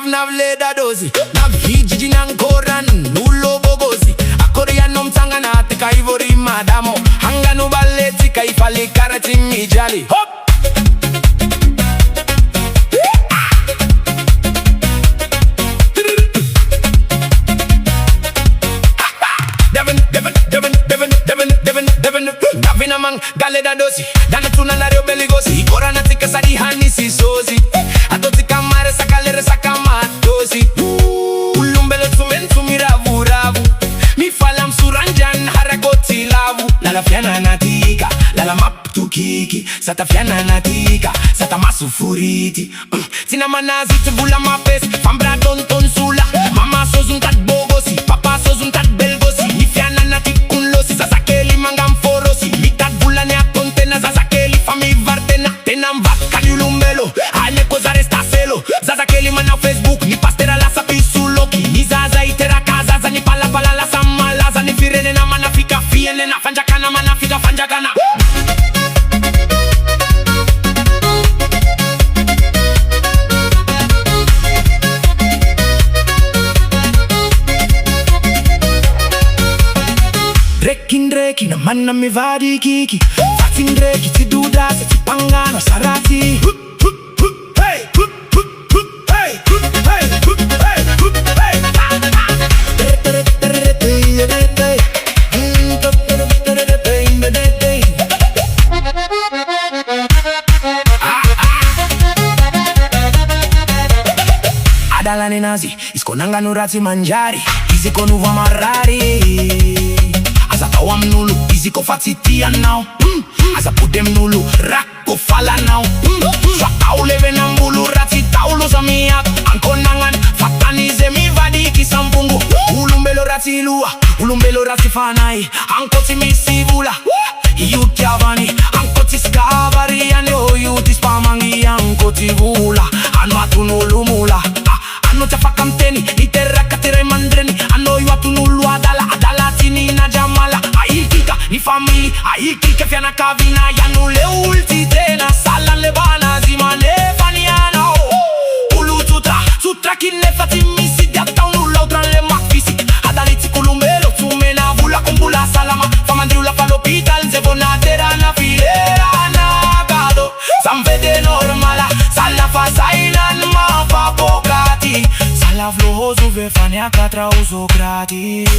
leda dozi nav hijiji nankoran nulo bogozi akoria nomtanga na tika ivori madamo hanganu baleti kaifali karati mijali hop Davina mang galeda dosi dana tuna na rio beligosi ikora na tika sadi hani si sozi atoti kamare sakalere sakamatosi ulumbele tumentu miravu ravu mi falam suranjan harakoti lavu lala fiana natika lala map tukiki sata fiana natika sata masufuriti tina manazi tibula mapes fambra don tonsula mama sozun tat bogosi papa sozun tat belgosi mi fiana natikun losi sasakeli mangam forosi mi tat bulane akontena sasakeli fami vartena tenam vakani ulumbelo ane kozare staselo sasakeli mana Facebook ni pastera la sapisuloki ni zaza itera kazaza ni pala pala la samalaza ni firene na manafika fiene na fanjakana manafika fanjakana Dreki na manna mi vadi kiki Fatin dreki ti duda se ti pangano sarati Hey, hey, Adalane nazi, iskonanga nurati manjari Iziko nuva marari Asa awam nulu, iziko fatitia now Asa pudem nulu, rako fala now Swa tauleve nambulu, rati taulu zamiak Ankonangan, fatanize mi vadi kisampungu Ulumbelo rati lua, ulumbelo rati fanai Ankoti misivula, yuti avani Ankoti skavari, ane yuti spamangi Ankoti vula, anu atunulumula Ano chafakamteni, itera katire mandreni Ano yu atunulu adala, adala tini na jamala Aikika, ni family, aikika fiana kavina Yanule ulti tena, salan lebana zimane faniana Ulututa, sutra kine fatimisi Diata unula utran le makfisi Adaliti kulumelo, tumena vula kumbula salama Famandriula falopital, zevona tera na filera Nagado, samvede normala Salafa sailan mafa pokati Salavlo hozu ve fania katra uzo gratis